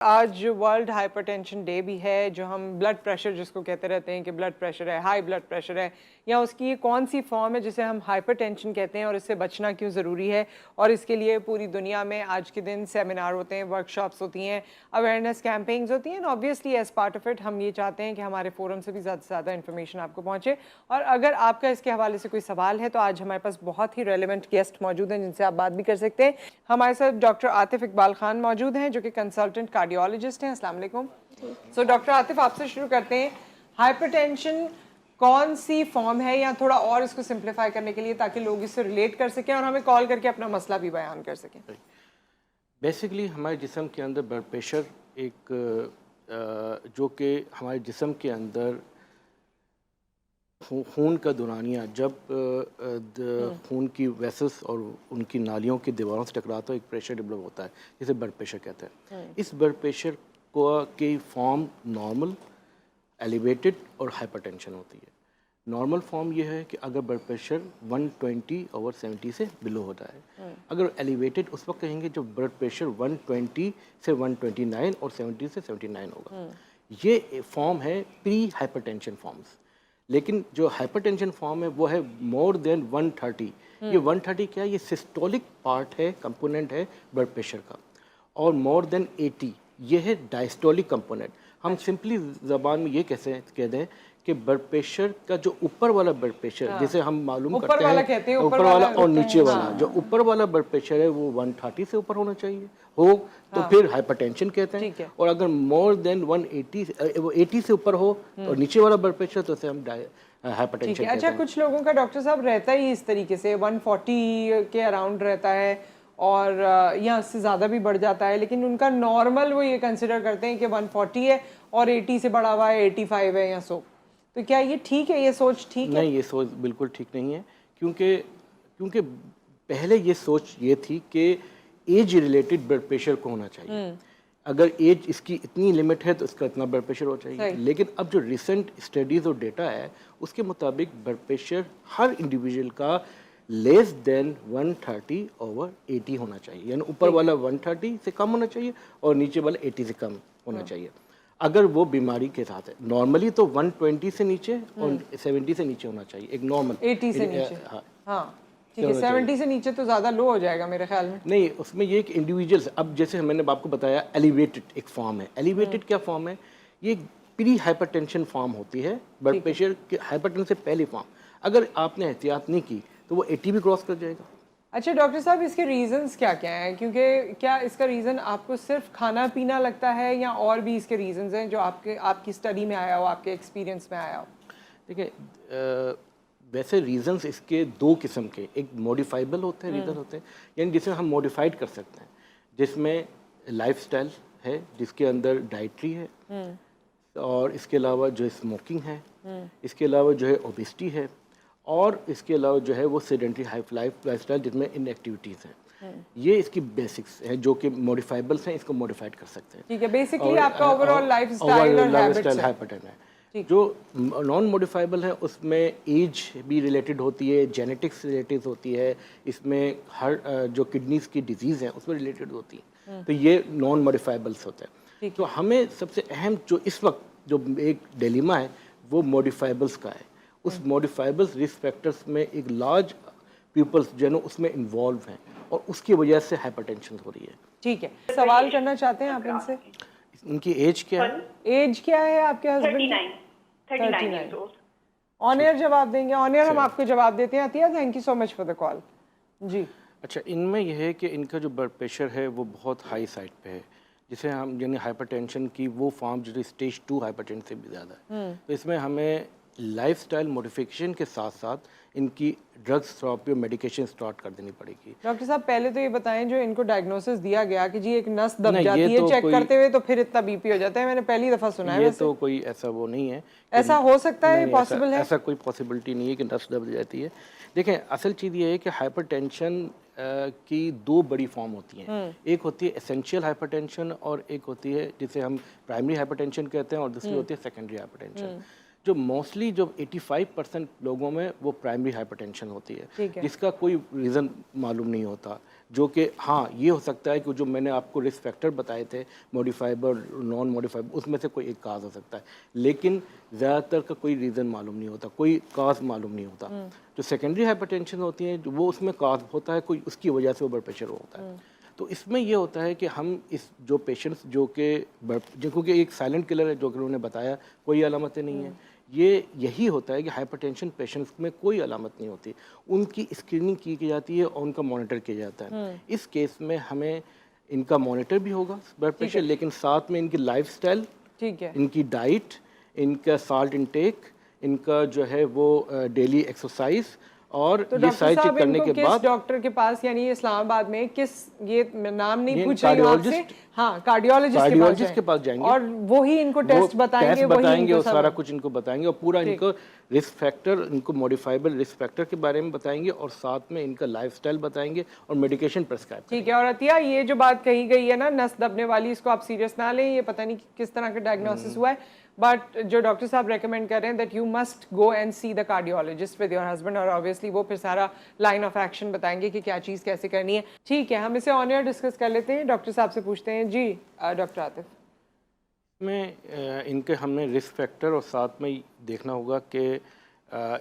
आज world hypertension day भी है, जो हम ब्लड प्रेशर जिसको कहते रहते हैं कि ब्लड प्रेशर है, हाई ब्लड प्रेशर है, या उसकी ये कौन सी फॉर्म है जिसे हम हाइपरटेंशन कहते हैं और इससे बचना क्यों ज़रूरी है। और इसके लिए पूरी दुनिया में आज के दिन सेमिनार होते हैं, वर्कशॉप्स होती हैं, अवेयरनेस कैंपेन्स होती हैं। Obviously as part of it हम ये चाहते हैं कि हमारे फोरम से भी ज़्यादा से ज़्यादा इन्फॉर्मेशन आपको पहुँचे। और अगर आपका इसके हवाले से कोई सवाल है तो आज हमारे पास बहुत ही रेलिवेंट गेस्ट मौजूद हैं जिनसे आप बात भी कर सकते हैं। हमारे साथ डॉक्टर आतिफ इकबाल खान मौजूद हैं जो कि कंसल्टेंट कार्डियोलॉजिस्ट हैं। अस्सलाम वालेकुम। सो डॉक्टर आतिफ, आपसे शुरू करते हैं। हाइपरटेंशन कौन सी फॉर्म है, या थोड़ा और इसको सिंप्लीफाई करने के लिए ताकि लोग इससे रिलेट कर सकें और हमें कॉल करके अपना मसला भी बयान कर सकें। बेसिकली हमारे जिस्म के अंदर ब्लड प्रेशर एक जो कि हमारे जिस्म के अंदर खून का दौरानिया जब खून की वेसल्स और उनकी नालियों की दीवारों से टकराता है, एक प्रेशर डेवलप होता है जिसे ब्लड प्रेशर कहते हैं। इस ब्लड प्रेशर को की फॉर्म नॉर्मल, एलिवेटेड और हाइपरटेंशन होती है। नॉर्मल फॉर्म ये है कि अगर ब्लड प्रेशर 120/70 से बिलो होता है। अगर एलिवेटेड उस वक्त कहेंगे जब ब्लड प्रेशर 120 से 129 और 70 से 79 होगा। ये फॉर्म है प्री हाइपरटेंशन फॉर्म्स। लेकिन जो हाइपरटेंशन फॉर्म है वो है मोर देन 130। ये 130 क्या है? ये सिस्टोलिक पार्ट है, कंपोनेंट है ब्लड प्रेशर का। और मोर देन 80 ये है डायस्टोलिक कंपोनेंट। हम सिंपली ज़बान में ये कह दें कि ब्लड प्रेशर का जो ऊपर वाला ब्लड प्रेशर जिसे हम मालूम करते हैं ऊपर वाला और नीचे वाला, जो ऊपर वाला ब्लड प्रेशर है वो 130 से ऊपर होना चाहिए हो तो फिर हाइपरटेंशन कहते हैं। और अगर मोर देन 180 से ऊपर हो और नीचे वाला ब्लड प्रेशर तो उसे हम हाइपरटेंशन कहते हैं। अच्छा, कुछ लोगों का डॉक्टर साहब रहता ही इस तरीके से 140 के अराउंड रहता है और या उससे ज़्यादा भी बढ़ जाता है, लेकिन उनका नॉर्मल वो ये कंसिडर करते हैं कि 140 है और 80 से बढ़ा हुआ है 85 है या सो। तो क्या ये ठीक है, ये सोच ठीक है? नहीं, ये सोच बिल्कुल ठीक नहीं है, क्योंकि पहले ये सोच ये थी कि एज रिलेटेड ब्लड प्रेशर को होना चाहिए। अगर एज इसकी इतनी लिमिट है तो इसका इतना ब्लड प्रेशर होना चाहिए। लेकिन अब जो रिसेंट स्टडीज़ और डेटा है उसके मुताबिक ब्लड प्रेशर हर इंडिविजुअल का लेस देन 130/80 होना चाहिए, यानी ऊपर वाला 130 से कम होना चाहिए और नीचे वाला 80 से कम होना चाहिए अगर वो बीमारी के साथ है। नॉर्मली तो 120 से नीचे और 70 से नीचे होना चाहिए, एक नॉर्मल 80 से नीचे। हाँ ठीक है, 70 से नीचे तो ज़्यादा लो हो जाएगा मेरे ख्याल में। नहीं, उसमें ये एक इंडिविजुअल्स, अब जैसे मैंने आपको बताया एलिवेटेड एक फॉर्म है। एलिवेटेड क्या फॉर्म है? ये प्री हाइपरटेंशन फॉर्म होती है, ब्लड प्रेशर के हाइपरटेंशन से पहली फॉर्म। अगर आपने एहतियात नहीं की तो वो 80 भी क्रॉस कर जाएगा। अच्छा डॉक्टर साहब, इसके रीजंस क्या क्या हैं? क्योंकि क्या इसका रीज़न आपको सिर्फ खाना पीना लगता है या और भी इसके रीजंस हैं जो आपकी स्टडी में आया हो, आपके एक्सपीरियंस में आया हो? देखिए, वैसे रीजंस इसके दो किस्म के, एक मॉडिफाइबल होते हैं रीज़न होते हैं, यानी जिसे हम मॉडिफाइड कर सकते हैं, जिसमें लाइफस्टाइल है, जिसके अंदर डाइटरी है, और इसके अलावा जो स्मोकिंग है, इसके अलावा जो है ओबेसिटी है, और इसके अलावा जो है वो सेडेंटरी लाइफस्टाइल जिसमें इनएक्टिविटीज़ हैं। ये इसकी बेसिक्स हैं जो कि मॉडिफाइबल्स हैं, इसको मॉडिफाइड कर सकते हैं। ठीक है, बेसिकली आपका ओवरऑल लाइफस्टाइल और हैबिट्स है। हाइपरटेंशन है। जो नॉन मॉडिफाइबल है उसमें एज भी रिलेटेड होती है, जेनेटिक्स रिलेटेड होती है, इसमें हर जो किडनीज की डिजीज़ हैं उसमें रिलेटेड होती है। तो ये नॉन मॉडिफाइबल्स होते हैं। तो हमें सबसे अहम जो इस वक्त जो एक डिलेमा है वो मॉडिफाइबल्स का है। उस मॉडिफाइबल्स रिस्क फैक्टर्स में एक लार्ज पीपल्स जो उसमें इन्वॉल्व हैं और उसकी वजह से हाइपरटेंशन हो रही है। ठीक है, सवाल करना चाहते हैं आप इनसे? इनकी एज क्या है? एज क्या है आपके हस्बैंड? 39। ऑन एयर जवाब देंगे, ऑन एयर हम आपको जवाब देते हैं। Atiya, thank you so much for the call. जी अच्छा, इनमें यह है कि इनका जो ब्लड प्रेशर है वो बहुत हाई साइड पे है, जिसे हम यानी हाइपरटेंशन की वो फॉर्म जो स्टेज 2 हाइपरटेंशन से भी ज़्यादा है। तो इसमें हमें लाइफस्टाइल मॉडिफिकेशन के साथ साथ इनकी ड्रग्स थेरेपी और मेडिकेशन स्टार्ट कर देनी पड़ेगी। डॉक्टर साहब, पहले तो ये बताएं, जो इनको डायग्नोसिस दिया गया कि जी एक नस दब जाती है, चेक करते हुए तो फिर इतना बीपी हो जाता है, मैंने पहली दफ़ा सुना है। ये तो कोई ऐसा वो नहीं है, ऐसा हो सकता है, पॉसिबल है? ऐसा कोई पॉसिबिलिटी नहीं है कि नस दब जाती है। देखें, असल चीज़ ये है कि हाइपरटेंशन की दो बड़ी फॉर्म होती हैं। एक होती है एसेंशियल हाइपरटेंशन और एक होती है जिसे हम प्राइमरी हाइपरटेंशन कहते हैं और दूसरी होती है सेकेंडरी हाइपरटेंशन। जो मोस्टली जो 85% लोगों में वो प्राइमरी हाइपरटेंशन होती है, जिसका कोई रीज़न मालूम नहीं होता, जो कि हाँ ये हो सकता है कि जो मैंने आपको रिस्क फैक्टर बताए थे मॉडिफाइबल नॉन मॉडिफाइबल उसमें से कोई एक काज हो सकता है, लेकिन ज़्यादातर का कोई रीज़न मालूम नहीं होता, कोई काज मालूम नहीं होता। जो सेकेंडरी हाइपरटेंशन होती है वो उसमें काज होता है, कोई उसकी वजह से वो ब्लड प्रेशर होता है। तो इसमें ये होता है कि हम इस जो पेशेंट्स जो क्योंकि एक साइलेंट किलर है जो कि उन्होंने बताया, कोई अलामतें नहीं है, यही होता है कि हाइपरटेंशन पेशेंट्स में कोई अलामत नहीं होती, उनकी स्क्रीनिंग की जाती है और उनका मॉनिटर किया जाता है। इस केस में हमें इनका मॉनिटर भी होगा ब्लड प्रेशर, लेकिन साथ में इनकी लाइफस्टाइल, इनकी डाइट, इनका साल्ट इनटेक, इनका जो है वो डेली एक्सरसाइज और तो ये सारी चीज करने के बाद डॉक्टर के पास यानी इस्लामाबाद में किस, ये नाम नहीं पूछ रही हूं आपसे, हाँ कार्डियोलॉजिस्ट के पास जाएंगे और वो ही इनको टेस्ट बताएंगे, और सारा कुछ इनको बताएंगे और पूरा इनको रिस्क फैक्टर, इनको मॉडिफाइबल रिस्क फैक्टर के बारे में बताएंगे और साथ में इनका लाइफस्टाइल बताएंगे और मेडिकेशन प्रेस्क्राइब करेंगे। ठीक है। और अतिया, ये जो बात कही गई है ना नस दबने वाली, इसको आप सीरियस ना लें, ये पता नहीं किस तरह का डायग्नोसिस हुआ है, बट जो डॉक्टर साहब रेकमेंड कर रहे हैं that you must go and see the cardiologist with your husband, और ऑब्वियसली वो फिर सारा लाइन ऑफ एक्शन बताएंगे कि क्या चीज़ कैसे करनी है। ठीक है, हम इसे ऑन एयर डिस्कस कर लेते हैं, डॉक्टर साहब से पूछते हैं। जी डॉक्टर आतिफ, में इनके हमने रिस्क फैक्टर और साथ में देखना होगा कि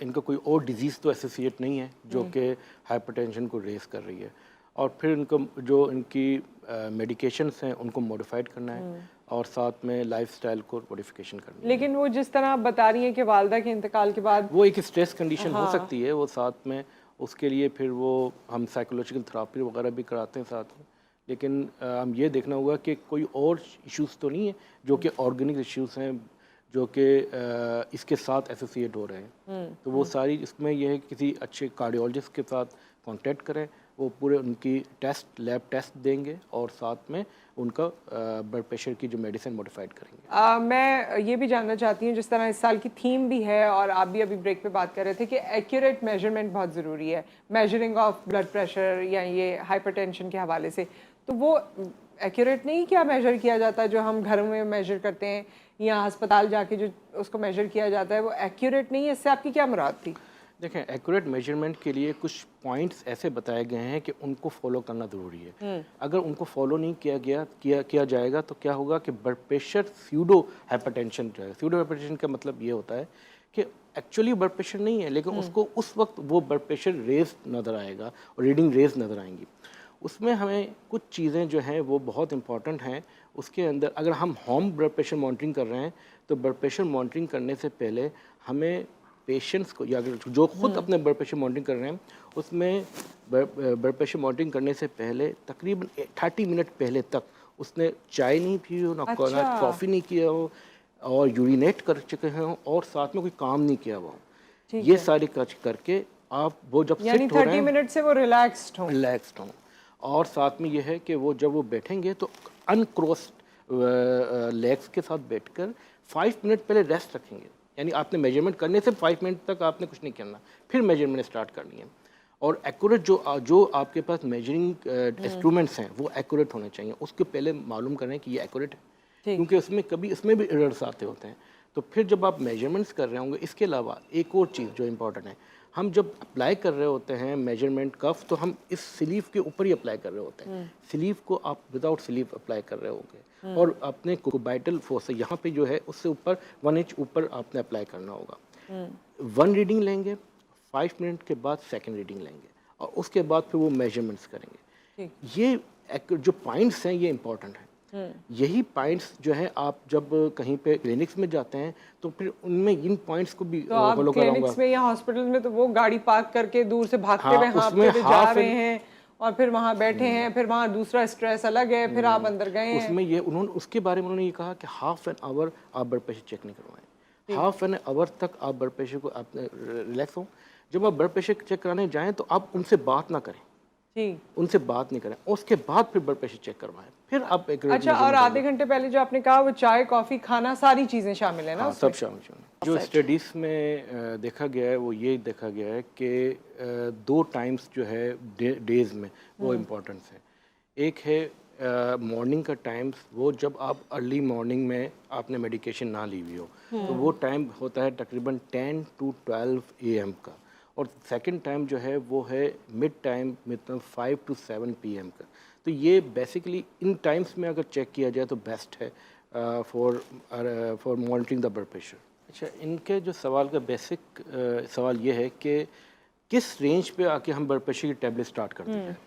इनका कोई और डिजीज़ तो एसोसिएट नहीं है जो कि हाइपरटेंशन को रेस कर रही है, और फिर इनको जो इनकी मेडिकेशंस हैं उनको मॉडिफाइड करना है और साथ में लाइफस्टाइल को मॉडिफिकेशन करनी है। लेकिन वो जिस तरह आप बता रही हैं कि वालदा के इंतकाल के बाद वो एक स्ट्रेस कंडीशन हो सकती है, वो साथ में उसके लिए फिर वो हम साइकोलॉजिकल थेरेपी वगैरह भी कराते हैं साथ में, लेकिन हम ये देखना होगा कि कोई और इश्यूज़ तो नहीं है जो कि ऑर्गेनिक इश्यूज़ हैं जो कि इसके साथ एसोसिएट हो रहे हैं। तो वो सारी इसमें यह है कि किसी अच्छे कार्डियोलॉजिस्ट के साथ कांटेक्ट करें, वो पूरे उनकी लैब टेस्ट देंगे और साथ में उनका ब्लड प्रेशर की जो मेडिसिन मॉडिफाइड करेंगे। मैं ये भी जानना चाहती हूँ, जिस तरह इस साल की थीम भी है और आप भी अभी ब्रेक पे बात कर रहे थे कि एक्यूरेट मेजरमेंट बहुत ज़रूरी है, मेजरिंग ऑफ ब्लड प्रेशर या ये हाइपरटेंशन के हवाले से, तो वो एक्यूरेट नहीं क्या मेजर किया जाता है जो हम घर में मेजर करते हैं या अस्पताल जाके जो उसको मेजर किया जाता है, वो एक्यूरेट नहीं है? इससे आपकी क्या मुराद थी? देखें, एक्यूरेट मेजरमेंट के लिए कुछ पॉइंट्स ऐसे बताए गए हैं कि उनको फॉलो करना ज़रूरी है। अगर उनको फॉलो नहीं किया जाएगा तो क्या होगा कि ब्लड प्रेशर स्यूडो हाइपरटेंशन जो है, स्यूडो हाइपरटेंशन का मतलब ये होता है कि एक्चुअली ब्लड प्रेशर नहीं है, लेकिन उसको उस वक्त वो ब्लड प्रेशर रेज नज़र आएगा और रीडिंग रेज नज़र आएंगी। उसमें हमें कुछ चीज़ें जो हैं वो बहुत इंपॉर्टेंट हैं। उसके अंदर अगर हम होम ब्लड प्रेशर मॉनिटरिंग कर रहे हैं तो ब्लड प्रेशर मॉनिटरिंग करने से पहले हमें पेशेंट्स को या अगर जो खुद अपने ब्लड प्रेशर मॉनिटरिंग कर रहे हैं उसमें ब्लड प्रेशर मॉनिटरिंग करने से पहले तकरीबन 30 मिनट पहले तक उसने चाय नहीं पी हो, ना कॉफ़ी नहीं किया हो और यूरिनेट कर चुके हों और साथ में कोई काम नहीं किया हुआ हो। ये सारी करके आप वो जब यानी सिट हो रहे हैं 30 मिनट से वो रिलैक्स्ड हों और साथ में ये है कि वो जब वो बैठेंगे तो अनक्रॉस्ड लेग्स के साथ बैठकर 5 मिनट पहले रेस्ट रखेंगे, यानी आपने मेजरमेंट करने से 5 मिनट तक आपने कुछ नहीं करना, फिर मेजरमेंट स्टार्ट करनी है। और एक्यूरेट जो आपके पास मेजरिंग इंस्ट्रूमेंट्स हैं वो एक्यूरेट होने चाहिए, उसके पहले मालूम करें कि ये एक्यूरेट है, क्योंकि उसमें भी एरर्स आते होते हैं। तो फिर जब आप मेजरमेंट्स कर रहे होंगे, इसके अलावा एक और चीज़ जो इम्पॉर्टेंट है, हम जब अप्लाई कर रहे होते हैं मेजरमेंट कफ तो हम इस स्लीव के ऊपर ही अप्लाई कर रहे होते हैं। स्लीव को आप विदाउट स्लीव अप्लाई कर रहे होंगे और अपने कोबाइटल फोर्स यहाँ पे जो है उससे ऊपर 1 इंच ऊपर आपने अप्लाई करना होगा। 1 रीडिंग लेंगे, 5 मिनट के बाद 2nd रीडिंग लेंगे और उसके बाद फिर वो मेजरमेंट्स करेंगे। ये जो पॉइंट्स हैं ये इंपॉर्टेंट हैं। यही पॉइंट्स जो है आप जब कहीं पे क्लिनिक्स में जाते हैं तो फिर उनमें इन पॉइंट्स को भी फॉलो कराऊंगा। क्लिनिक्स में या हॉस्पिटल में तो वो गाड़ी पार्क करके दूर से भागते हुए हाँफते जा रहे हैं और फिर वहाँ बैठे हैं, फिर वहाँ दूसरा स्ट्रेस अलग है, फिर आप अंदर गए हैं। उसमें ये उसके बारे में उन्होंने ये कहा कि हाफ एन आवर आप ब्लड प्रेशर चेक नहीं करवाएं, हाफ एन आवर तक आप ब्लड प्रेशर को आप रिलैक्स हो। जब आप ब्लड प्रेशर चेक कराने जाएं तो आप उनसे बात ना करें, उनसे बात नहीं करें, उसके बाद फिर ब्लड प्रेशर चेक करवाएं, फिर आप एक अच्छा। और आधे घंटे पहले जो आपने कहा वो चाय कॉफी खाना सारी चीजें शामिल है ना? हाँ, सब शामिल। जो स्टडीज में देखा गया है वो ये देखा गया है कि 2 टाइम्स जो है डेज में वो इम्पोर्टेंस है। एक है मॉर्निंग का टाइम वो जब आप अर्ली मॉर्निंग में आपने मेडिकेशन ना ली हुई हो तो वो टाइम होता है तकरीबन 10 to 12 AM का, और सेकंड टाइम जो है वो है मिड टाइम मतलब 5 to 7 PM का। तो ये बेसिकली इन टाइम्स में अगर चेक किया जाए तो बेस्ट है for monitoring the blood pressure. अच्छा, इनके जो सवाल का बेसिक सवाल ये है कि किस रेंज पे आके हम ब्लड प्रेशर की टेबलेट स्टार्ट करते हैं।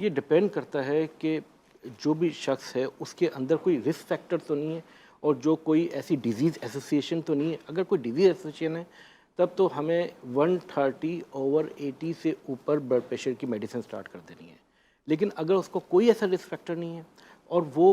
ये डिपेंड करता है कि जो भी शख्स है उसके अंदर कोई रिस्क फैक्टर तो नहीं है और जो कोई ऐसी डिजीज़ एसोसिएशन तो नहीं है। अगर कोई डिजीज़ एसोसिएशन है तब तो हमें 130/80 से ऊपर ब्लड प्रेशर की मेडिसिन स्टार्ट कर देनी है। लेकिन अगर उसको कोई ऐसा रिस्क फैक्टर नहीं है और वो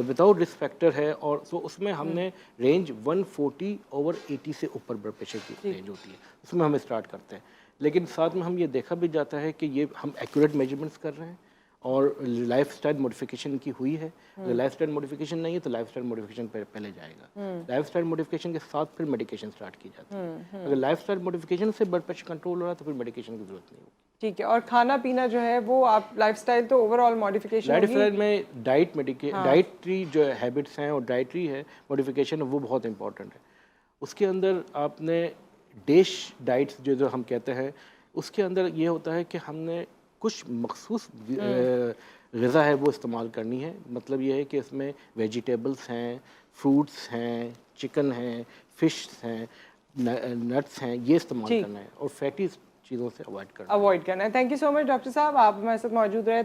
विदाउट रिस्क फैक्टर है और तो उसमें हमने रेंज 140/80 से ऊपर ब्लड प्रेशर की रेंज होती है, उसमें हम स्टार्ट करते हैं। लेकिन साथ में हम ये देखा भी जाता है कि ये हम एक्यूरेट मेजरमेंट्स कर रहे हैं और लाइफस्टाइल मॉडिफिकेशन की हुई है। अगर लाइफस्टाइल मॉडिफिकेशन नहीं है तो लाइफस्टाइल मॉडिफिकेशन पहले जाएगा। लाइफस्टाइल मॉडिफिकेशन के साथ फिर मेडिकेशन स्टार्ट की जाती है। अगर लाइफस्टाइल मॉडिफिकेशन से ब्लड प्रेशर कंट्रोल हो रहा है तो फिर मेडिकेशन की जरूरत नहीं होगी। ठीक है, और खाना पीना जो है वो आप लाइफस्टाइल तो ओवरऑल मॉडिफिकेशन लाइफस्टाइल में डाइटरी जो हैबिट्स हैं और डाइटरी है मॉडिफिकेशन वो बहुत इंपॉर्टेंट है। उसके अंदर आपने डिश डाइट्स जो हम कहते हैं उसके अंदर ये होता है कि हमने कुछ मखसूस ग़िज़ा है वो इस्तेमाल करनी है। मतलब ये है कि इसमें वेजिटेबल्स हैं, फ्रूट्स हैं, चिकन हैं, फ़िश हैं, नट्स हैं, ये इस्तेमाल करना है और फैटी चीज़ों से अवॉइड करना है। Thank you so much doctor साहब, आप हमारे साथ मौजूद रहे।